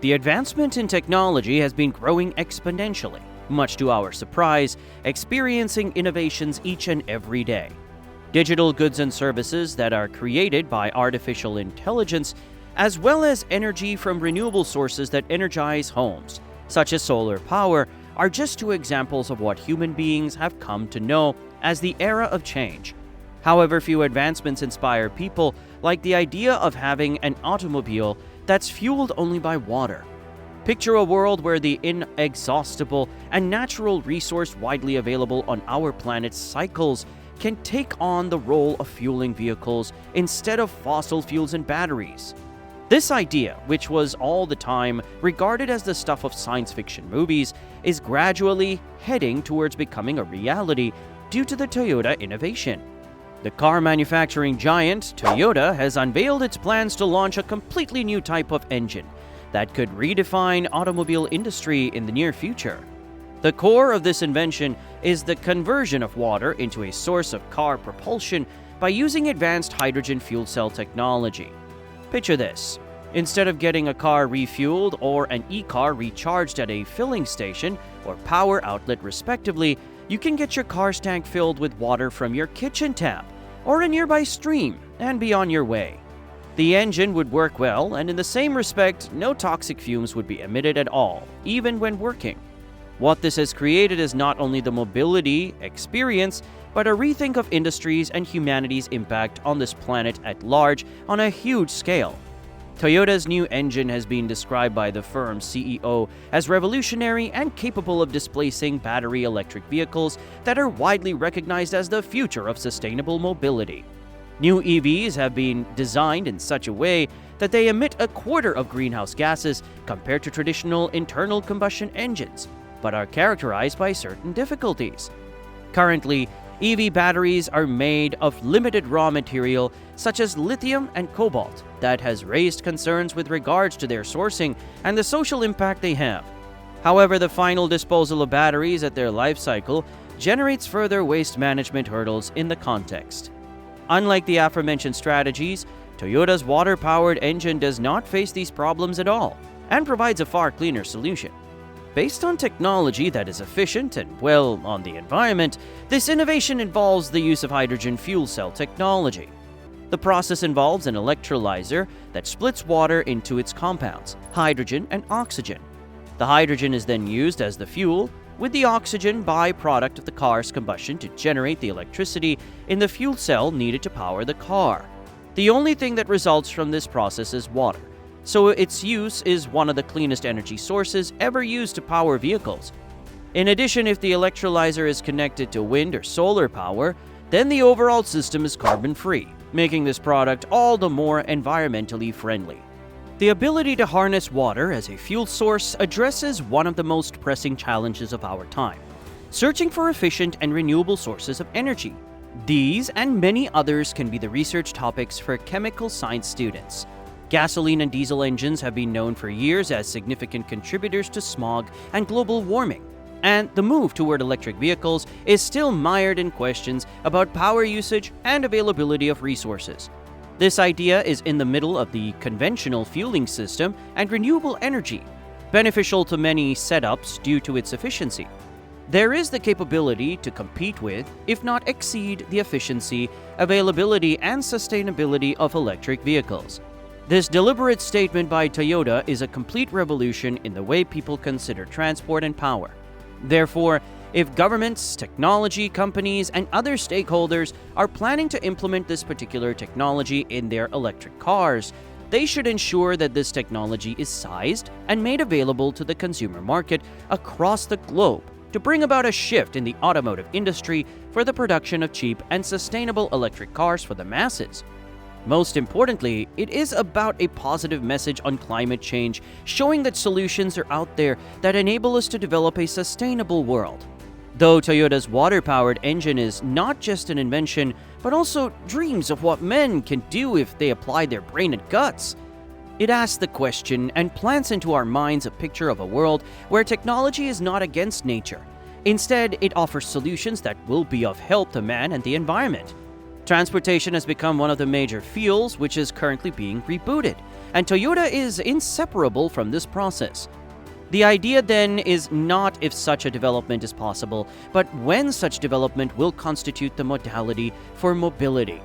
The advancement in technology has been growing exponentially, much to our surprise, experiencing innovations each and every day. Digital goods and services that are created by artificial intelligence, as well as energy from renewable sources that energize homes, such as solar power, are just two examples of what human beings have come to know as the era of change. However, few advancements inspire people, like the idea of having an automobile that's fueled only by water. Picture a world where the inexhaustible and natural resource widely available on our planet's cycles can take on the role of fueling vehicles instead of fossil fuels and batteries. This idea, which was all the time regarded as the stuff of science fiction movies, is gradually heading towards becoming a reality due to the Toyota innovation. The car manufacturing giant Toyota has unveiled its plans to launch a completely new type of engine that could redefine automobile industry in the near future. The core of this invention is the conversion of water into a source of car propulsion by using advanced hydrogen fuel cell technology. Picture this. Instead of getting a car refueled or an e-car recharged at a filling station or power outlet respectively, you can get your car's tank filled with water from your kitchen tap or a nearby stream and be on your way. The engine would work well, and in the same respect, no toxic fumes would be emitted at all, even when working. What this has created is not only the mobility experience, but a rethink of industries and humanity's impact on this planet at large on a huge scale. Toyota's new engine has been described by the firm's CEO as revolutionary and capable of displacing battery electric vehicles that are widely recognized as the future of sustainable mobility. New EVs have been designed in such a way that they emit a quarter of greenhouse gases compared to traditional internal combustion engines, but are characterized by certain difficulties. Currently, EV batteries are made of limited raw material such as lithium and cobalt that has raised concerns with regards to their sourcing and the social impact they have. However, the final disposal of batteries at their life cycle generates further waste management hurdles in the context. Unlike the aforementioned strategies, Toyota's water-powered engine does not face these problems at all and provides a far cleaner solution. Based on technology that is efficient and well on the environment, this innovation involves the use of hydrogen fuel cell technology. The process involves an electrolyzer that splits water into its compounds, hydrogen and oxygen. The hydrogen is then used as the fuel, with the oxygen byproduct of the car's combustion to generate the electricity in the fuel cell needed to power the car. The only thing that results from this process is water, so its use is one of the cleanest energy sources ever used to power vehicles. In addition, if the electrolyzer is connected to wind or solar power, then the overall system is carbon-free, making this product all the more environmentally friendly. The ability to harness water as a fuel source addresses one of the most pressing challenges of our time: searching for efficient and renewable sources of energy. These and many others can be the research topics for chemical science students. Gasoline and diesel engines have been known for years as significant contributors to smog and global warming, and the move toward electric vehicles is still mired in questions about power usage and availability of resources. This idea is in the middle of the conventional fueling system and renewable energy, beneficial to many setups due to its efficiency. There is the capability to compete with, if not exceed, the efficiency, availability, and sustainability of electric vehicles. This deliberate statement by Toyota is a complete revolution in the way people consider transport and power. Therefore, if governments, technology companies, and other stakeholders are planning to implement this particular technology in their electric cars, they should ensure that this technology is sized and made available to the consumer market across the globe to bring about a shift in the automotive industry for the production of cheap and sustainable electric cars for the masses. Most importantly, it is about a positive message on climate change, showing that solutions are out there that enable us to develop a sustainable world. Though Toyota's water-powered engine is not just an invention, but also dreams of what men can do if they apply their brain and guts. It asks the question and plants into our minds a picture of a world where technology is not against nature. Instead, it offers solutions that will be of help to man and the environment. Transportation has become one of the major fields which is currently being rebooted, and Toyota is inseparable from this process. The idea then is not if such a development is possible, but when such development will constitute the modality for mobility.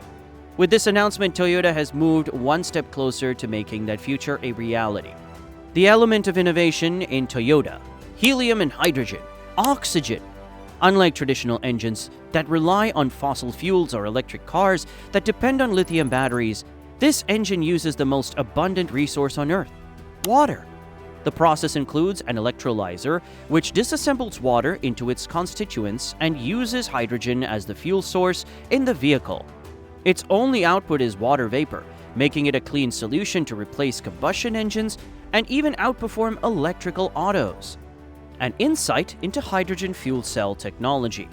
With this announcement, Toyota has moved one step closer to making that future a reality. The element of innovation in Toyota: helium and hydrogen, oxygen. Unlike traditional engines that rely on fossil fuels or electric cars that depend on lithium batteries, this engine uses the most abundant resource on Earth: water. The process includes an electrolyzer, which disassembles water into its constituents and uses hydrogen as the fuel source in the vehicle. Its only output is water vapor, making it a clean solution to replace combustion engines and even outperform electrical autos. An insight into hydrogen fuel cell technology.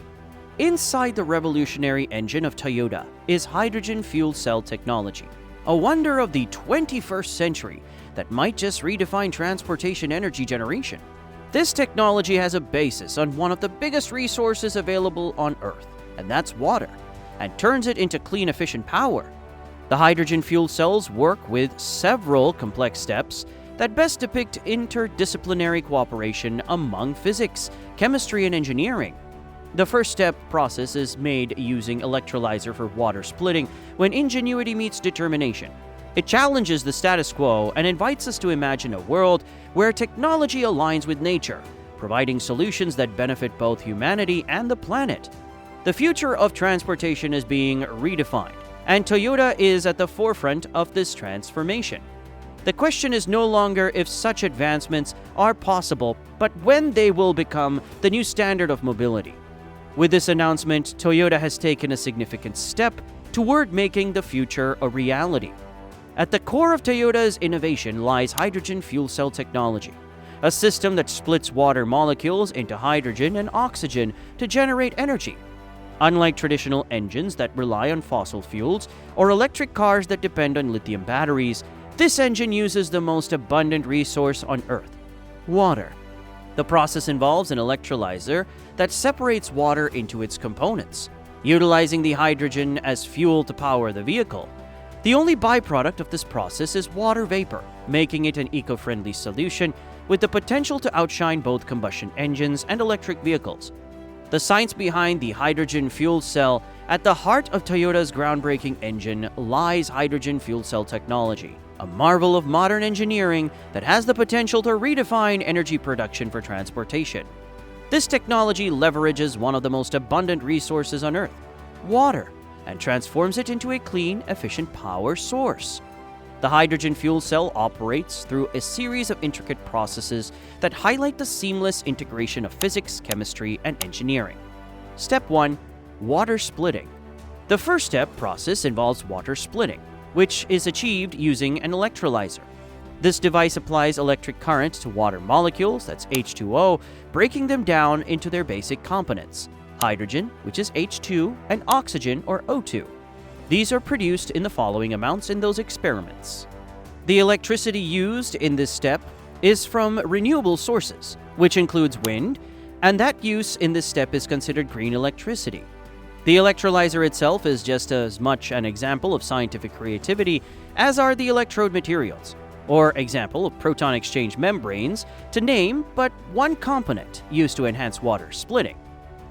Inside the revolutionary engine of Toyota is hydrogen fuel cell technology, a wonder of the 21st century that might just redefine transportation energy generation. This technology has a basis on one of the biggest resources available on Earth, and that's water, and turns it into clean, efficient power. The hydrogen fuel cells work with several complex steps that best depict interdisciplinary cooperation among physics, chemistry, and engineering. The first step process is made using electrolyzer for water splitting when ingenuity meets determination. It challenges the status quo and invites us to imagine a world where technology aligns with nature, providing solutions that benefit both humanity and the planet. The future of transportation is being redefined, and Toyota is at the forefront of this transformation. The question is no longer if such advancements are possible, but when they will become the new standard of mobility. With this announcement, Toyota has taken a significant step toward making the future a reality. At the core of Toyota's innovation lies hydrogen fuel cell technology, a system that splits water molecules into hydrogen and oxygen to generate energy. Unlike traditional engines that rely on fossil fuels or electric cars that depend on lithium batteries, this engine uses the most abundant resource on Earth: water. The process involves an electrolyzer that separates water into its components, utilizing the hydrogen as fuel to power the vehicle. The only byproduct of this process is water vapor, making it an eco-friendly solution with the potential to outshine both combustion engines and electric vehicles. The science behind the hydrogen fuel cell: at the heart of Toyota's groundbreaking engine lies hydrogen fuel cell technology, a marvel of modern engineering that has the potential to redefine energy production for transportation. This technology leverages one of the most abundant resources on Earth, water, and transforms it into a clean, efficient power source. The hydrogen fuel cell operates through a series of intricate processes that highlight the seamless integration of physics, chemistry, and engineering. Step 1. Water splitting. The first step process involves water splitting, which is achieved using an electrolyzer. This device applies electric current to water molecules, that's H2O, breaking them down into their basic components: hydrogen, which is H2, and oxygen, or O2. These are produced in the following amounts in those experiments. The electricity used in this step is from renewable sources, which includes wind, and that use in this step is considered green electricity. The electrolyzer itself is just as much an example of scientific creativity as are the electrode materials, or example of proton exchange membranes, to name but one component used to enhance water splitting.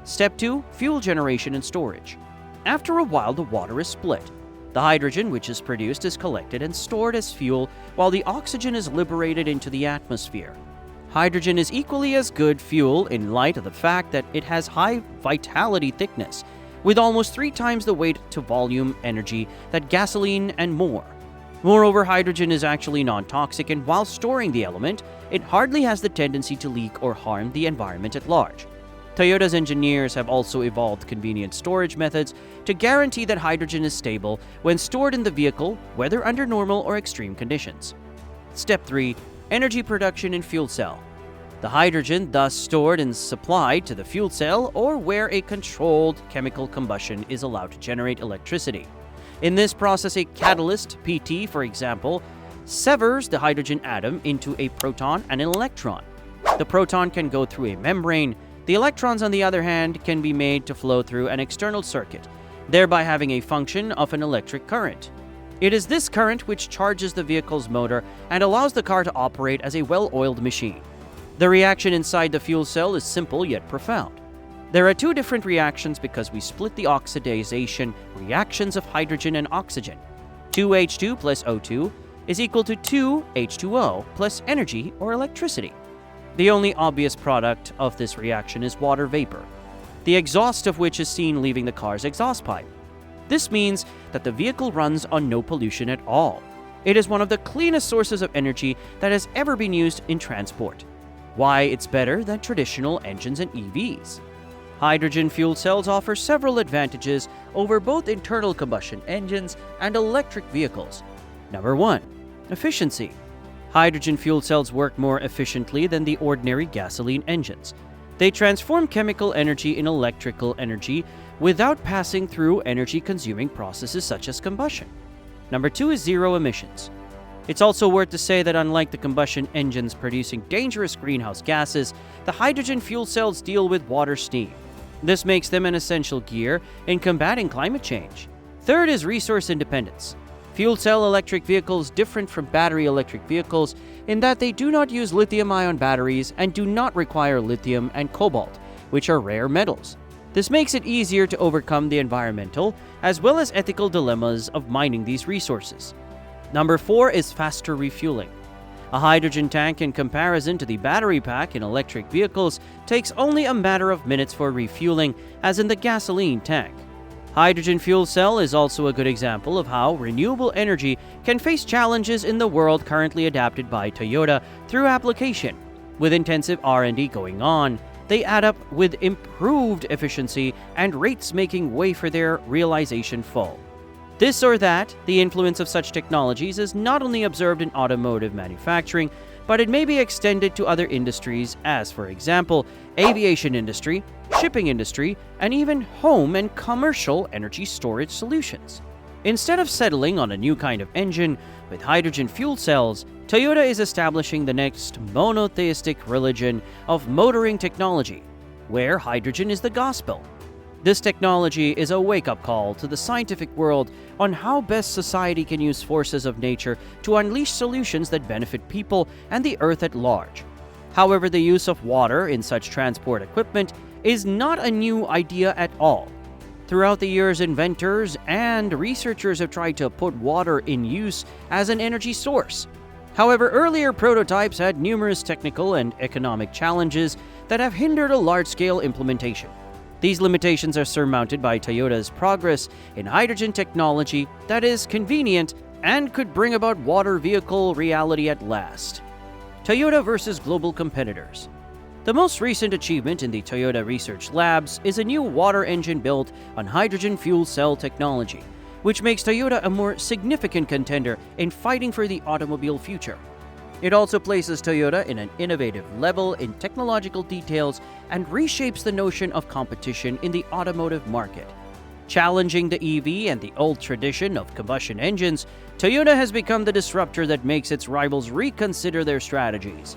Step 2. Fuel generation and storage. After a while, the water is split. The hydrogen which is produced is collected and stored as fuel, while the oxygen is liberated into the atmosphere. Hydrogen is equally as good fuel in light of the fact that it has high vitality thickness, with almost 3 times the weight to volume energy that gasoline and more. Moreover, hydrogen is actually non-toxic, and while storing the element, it hardly has the tendency to leak or harm the environment at large. Toyota's engineers have also evolved convenient storage methods to guarantee that hydrogen is stable when stored in the vehicle, whether under normal or extreme conditions. Step 3. Energy production in fuel cell. The hydrogen thus stored and supplied to the fuel cell, or where a controlled chemical combustion is allowed to generate electricity. In this process, a catalyst, PT for example, severs the hydrogen atom into a proton and an electron. The proton can go through a membrane. The electrons, on the other hand, can be made to flow through an external circuit, thereby having a function of an electric current. It is this current which charges the vehicle's motor and allows the car to operate as a well-oiled machine. The reaction inside the fuel cell is simple yet profound. There are two different reactions because we split the oxidation reactions of hydrogen and oxygen. 2H2 plus O2 is equal to 2H2O plus energy or electricity. The only obvious product of this reaction is water vapor, the exhaust of which is seen leaving the car's exhaust pipe. This means that the vehicle runs on no pollution at all. It is one of the cleanest sources of energy that has ever been used in transport. Why it's better than traditional engines and EVs. Hydrogen fuel cells offer several advantages over both internal combustion engines and electric vehicles. Number 1. Efficiency. Hydrogen fuel cells work more efficiently than the ordinary gasoline engines. They transform chemical energy in electrical energy without passing through energy-consuming processes such as combustion. Number 2 is zero emissions. It's also worth to say that unlike the combustion engines producing dangerous greenhouse gases, the hydrogen fuel cells deal with water steam. This makes them an essential gear in combating climate change. Third is resource independence. Fuel cell electric vehicles differ from battery electric vehicles in that they do not use lithium-ion batteries and do not require lithium and cobalt, which are rare metals. This makes it easier to overcome the environmental as well as ethical dilemmas of mining these resources. Number 4 is faster refueling. A hydrogen tank, in comparison to the battery pack in electric vehicles, takes only a matter of minutes for refueling, as in the gasoline tank. Hydrogen fuel cell is also a good example of how renewable energy can face challenges in the world currently adapted by Toyota through application. With intensive R&D going on, they add up with improved efficiency and rates making way for their realization full. This or that, the influence of such technologies is not only observed in automotive manufacturing, but it may be extended to other industries as, for example, aviation industry, shipping industry, and even home and commercial energy storage solutions. Instead of settling on a new kind of engine with hydrogen fuel cells, Toyota is establishing the next monotheistic religion of motoring technology, where hydrogen is the gospel. This technology is a wake-up call to the scientific world on how best society can use forces of nature to unleash solutions that benefit people and the earth at large. However, the use of water in such transport equipment is not a new idea at all. Throughout the years, inventors and researchers have tried to put water in use as an energy source. However, earlier prototypes had numerous technical and economic challenges that have hindered a large-scale implementation. These limitations are surmounted by Toyota's progress in hydrogen technology that is convenient and could bring about water vehicle reality at last. Toyota versus global competitors. The most recent achievement in the Toyota Research Labs is a new water engine built on hydrogen fuel cell technology, which makes Toyota a more significant contender in fighting for the automobile future. It also places Toyota in an innovative level in technological details and reshapes the notion of competition in the automotive market. Challenging the EV and the old tradition of combustion engines, Toyota has become the disruptor that makes its rivals reconsider their strategies.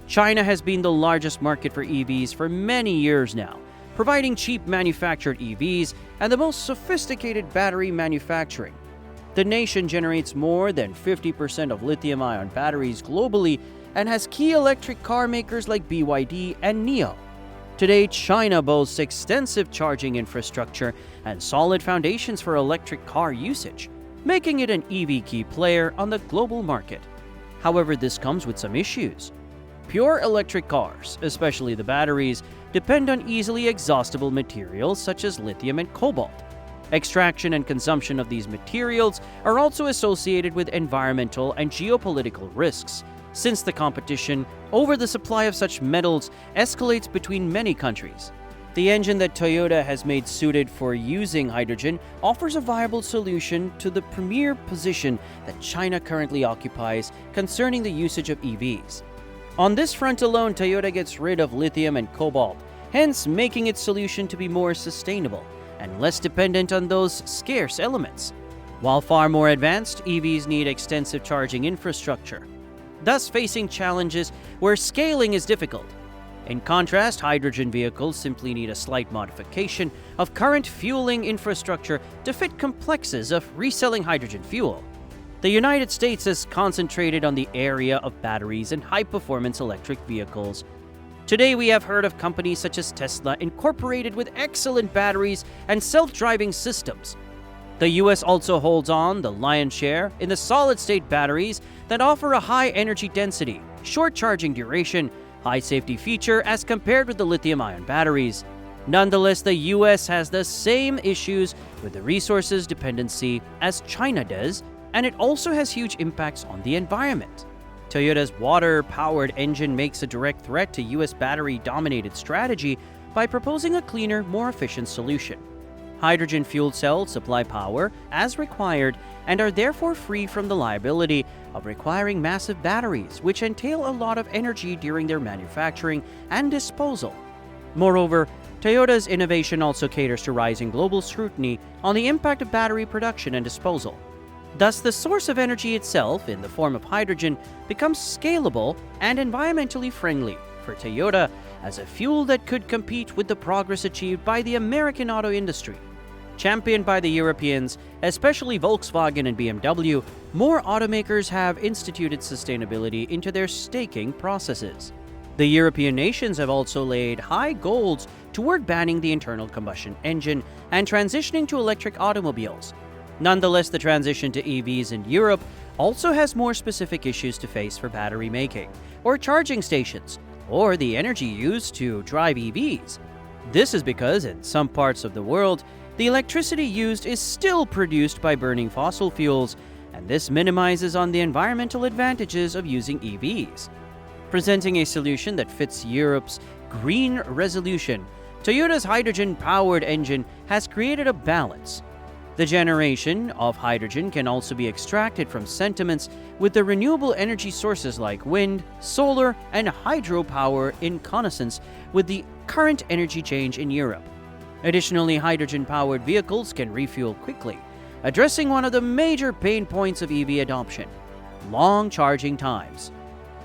China has been the largest market for EVs for many years now, providing cheap manufactured EVs and the most sophisticated battery manufacturing. The nation generates more than 50% of lithium-ion batteries globally and has key electric car makers like BYD and NIO. Today, China boasts extensive charging infrastructure and solid foundations for electric car usage, making it an EV key player on the global market. However, this comes with some issues. Pure electric cars, especially the batteries, depend on easily exhaustible materials such as lithium and cobalt. Extraction and consumption of these materials are also associated with environmental and geopolitical risks, since the competition over the supply of such metals escalates between many countries. The engine that Toyota has made suited for using hydrogen offers a viable solution to the premier position that China currently occupies concerning the usage of EVs. On this front alone, Toyota gets rid of lithium and cobalt, hence making its solution to be more sustainable and less dependent on those scarce elements. While far more advanced, EVs need extensive charging infrastructure, thus facing challenges where scaling is difficult. In contrast, hydrogen vehicles simply need a slight modification of current fueling infrastructure to fit complexities of reselling hydrogen fuel. The United States is concentrated on the area of batteries and high-performance electric vehicles. Today, we have heard of companies such as Tesla incorporated with excellent batteries and self-driving systems. The US also holds on the lion's share in the solid-state batteries that offer a high energy density, short charging duration, high safety feature as compared with the lithium-ion batteries. Nonetheless, the US has the same issues with the resources dependency as China does, and it also has huge impacts on the environment. Toyota's water-powered engine makes a direct threat to US battery-dominated strategy by proposing a cleaner, more efficient solution. Hydrogen fuel cells supply power as required and are therefore free from the liability of requiring massive batteries, which entail a lot of energy during their manufacturing and disposal. Moreover, Toyota's innovation also caters to rising global scrutiny on the impact of battery production and disposal. Thus, the source of energy itself, in the form of hydrogen, becomes scalable and environmentally friendly for Toyota as a fuel that could compete with the progress achieved by the American auto industry. Championed by the Europeans, especially Volkswagen and BMW, more automakers have instituted sustainability into their staking processes. The European nations have also laid high goals toward banning the internal combustion engine and transitioning to electric automobiles. Nonetheless, the transition to EVs in Europe also has more specific issues to face for battery making, or charging stations, or the energy used to drive EVs. This is because in some parts of the world, the electricity used is still produced by burning fossil fuels, and this minimizes on the environmental advantages of using EVs. Presenting a solution that fits Europe's green resolution, Toyota's hydrogen-powered engine has created a balance. The generation of hydrogen can also be extracted from sentiments with the renewable energy sources like wind, solar, and hydropower in consonance with the current energy change in Europe. Additionally, hydrogen-powered vehicles can refuel quickly, addressing one of the major pain points of EV adoption: long charging times.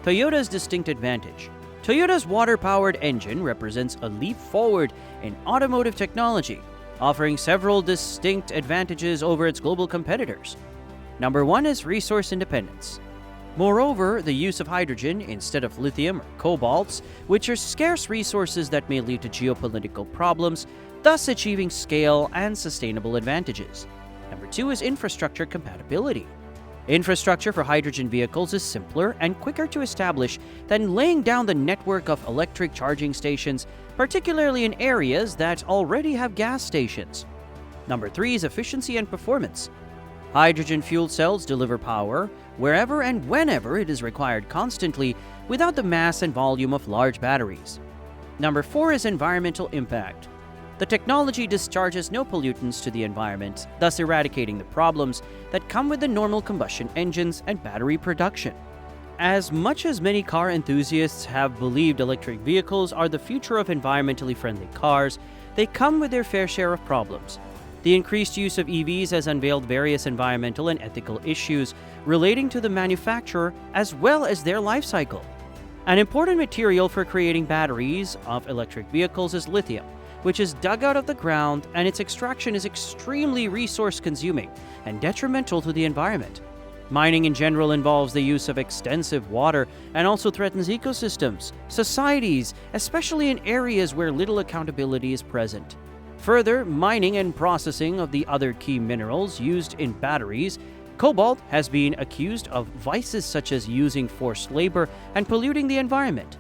Toyota's distinct advantage. Toyota's water-powered engine represents a leap forward in automotive technology, offering several distinct advantages over its global competitors. Number one is resource independence. Moreover, the use of hydrogen instead of lithium or cobalts, which are scarce resources that may lead to geopolitical problems, thus achieving scale and sustainable advantages. Number two is infrastructure compatibility. Infrastructure for hydrogen vehicles is simpler and quicker to establish than laying down the network of electric charging stations, particularly in areas that already have gas stations. Number three is efficiency and performance. Hydrogen fuel cells deliver power wherever and whenever it is required constantly without the mass and volume of large batteries. Number four is environmental impact. The technology discharges no pollutants to the environment, thus eradicating the problems that come with the normal combustion engines and battery production. As much as many car enthusiasts have believed electric vehicles are the future of environmentally friendly cars, they come with their fair share of problems. The increased use of EVs has unveiled various environmental and ethical issues relating to the manufacturer as well as their life cycle. An important material for creating batteries of electric vehicles is lithium, which is dug out of the ground, and its extraction is extremely resource-consuming and detrimental to the environment. Mining in general involves the use of extensive water and also threatens ecosystems, societies, especially in areas where little accountability is present. Further, mining and processing of the other key minerals used in batteries, cobalt has been accused of vices such as using forced labor and polluting the environment.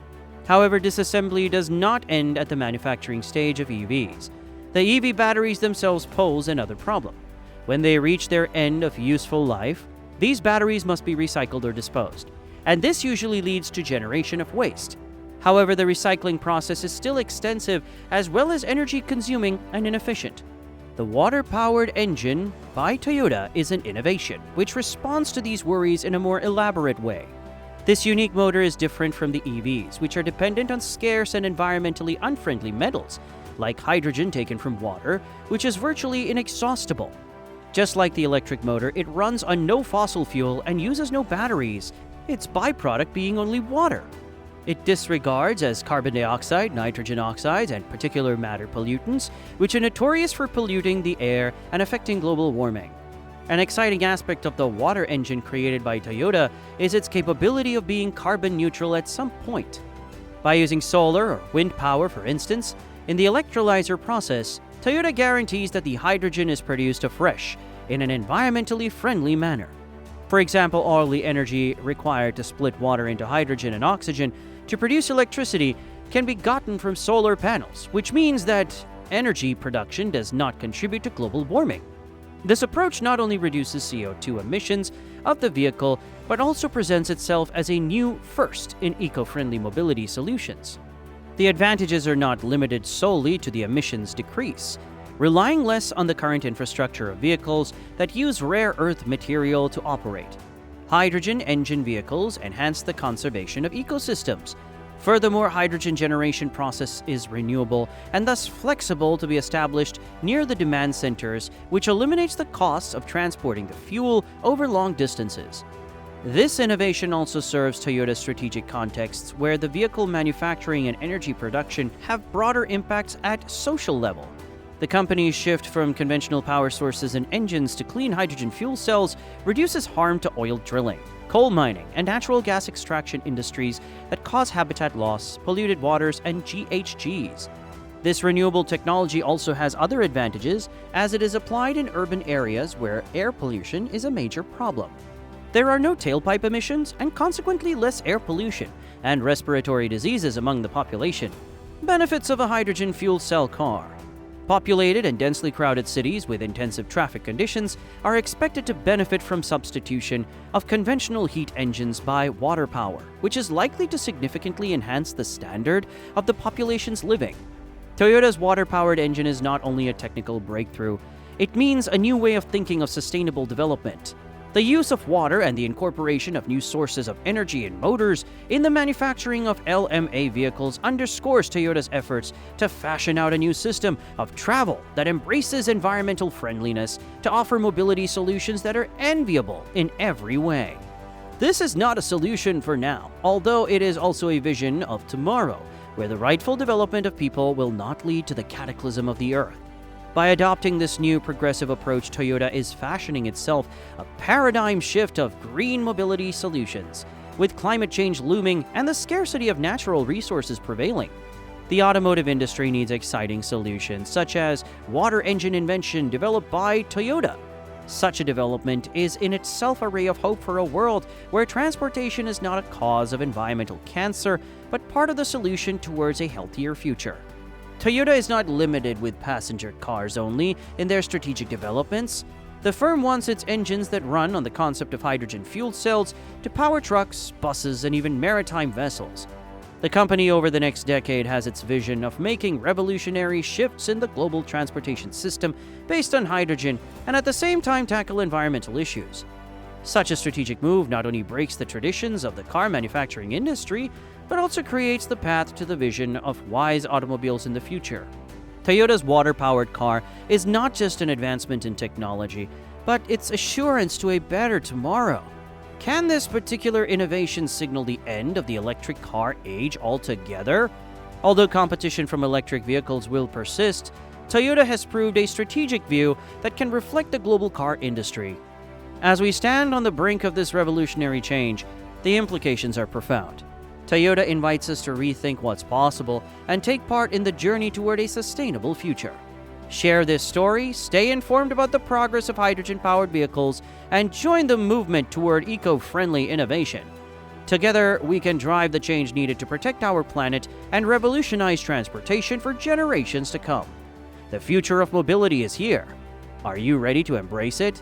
However, disassembly does not end at the manufacturing stage of EVs. The EV batteries themselves pose another problem. When they reach their end of useful life, these batteries must be recycled or disposed, and this usually leads to generation of waste. However, the recycling process is still extensive as well as energy-consuming and inefficient. The water-powered engine by Toyota is an innovation which responds to these worries in a more elaborate way. This unique motor is different from the EVs, which are dependent on scarce and environmentally unfriendly metals, like hydrogen taken from water, which is virtually inexhaustible. Just like the electric motor, it runs on no fossil fuel and uses no batteries, its byproduct being only water. It disregards as carbon dioxide, nitrogen oxides, and particulate matter pollutants, which are notorious for polluting the air and affecting global warming. An exciting aspect of the water engine created by Toyota is its capability of being carbon neutral at some point. By using solar or wind power, for instance, in the electrolyzer process, Toyota guarantees that the hydrogen is produced afresh in an environmentally friendly manner. For example, all the energy required to split water into hydrogen and oxygen to produce electricity can be gotten from solar panels, which means that energy production does not contribute to global warming. This approach not only reduces CO2 emissions of the vehicle, but also presents itself as a new first in eco-friendly mobility solutions. The advantages are not limited solely to the emissions decrease. Relying less on the current infrastructure of vehicles that use rare earth material to operate. Hydrogen engine vehicles enhance the conservation of ecosystems. Furthermore, hydrogen generation process is renewable and thus flexible to be established near the demand centers, which eliminates the costs of transporting the fuel over long distances. This innovation also serves Toyota's strategic contexts where the vehicle manufacturing and energy production have broader impacts at social level. The company's shift from conventional power sources and engines to clean hydrogen fuel cells reduces harm to oil drilling, coal mining, and natural gas extraction industries that cause habitat loss, polluted waters, and GHGs. This renewable technology also has other advantages as it is applied in urban areas where air pollution is a major problem. There are no tailpipe emissions and consequently less air pollution and respiratory diseases among the population. Benefits of a hydrogen fuel cell car. Populated and densely crowded cities with intensive traffic conditions are expected to benefit from substitution of conventional heat engines by water power, which is likely to significantly enhance the standard of the population's living. Toyota's water-powered engine is not only a technical breakthrough, it means a new way of thinking of sustainable development. The use of water and the incorporation of new sources of energy and motors in the manufacturing of LMA vehicles underscores Toyota's efforts to fashion out a new system of travel that embraces environmental friendliness to offer mobility solutions that are enviable in every way. This is not a solution for now, although it is also a vision of tomorrow, where the rightful development of people will not lead to the cataclysm of the earth. By adopting this new progressive approach, Toyota is fashioning itself a paradigm shift of green mobility solutions, with climate change looming and the scarcity of natural resources prevailing. The automotive industry needs exciting solutions, such as water engine invention developed by Toyota. Such a development is in itself a ray of hope for a world where transportation is not a cause of environmental cancer, but part of the solution towards a healthier future. Toyota is not limited with passenger cars only in their strategic developments. The firm wants its engines that run on the concept of hydrogen fuel cells to power trucks, buses, and even maritime vessels. The company over the next decade has its vision of making revolutionary shifts in the global transportation system based on hydrogen and at the same time tackle environmental issues. Such a strategic move not only breaks the traditions of the car manufacturing industry, but also creates the path to the vision of wise automobiles in the future. Toyota's water-powered car is not just an advancement in technology, but its assurance to a better tomorrow. Can this particular innovation signal the end of the electric car age altogether? Although competition from electric vehicles will persist, Toyota has proved a strategic view that can reflect the global car industry. As we stand on the brink of this revolutionary change, the implications are profound. Toyota invites us to rethink what's possible and take part in the journey toward a sustainable future. Share this story, stay informed about the progress of hydrogen-powered vehicles, and join the movement toward eco-friendly innovation. Together, we can drive the change needed to protect our planet and revolutionize transportation for generations to come. The future of mobility is here. Are you ready to embrace it?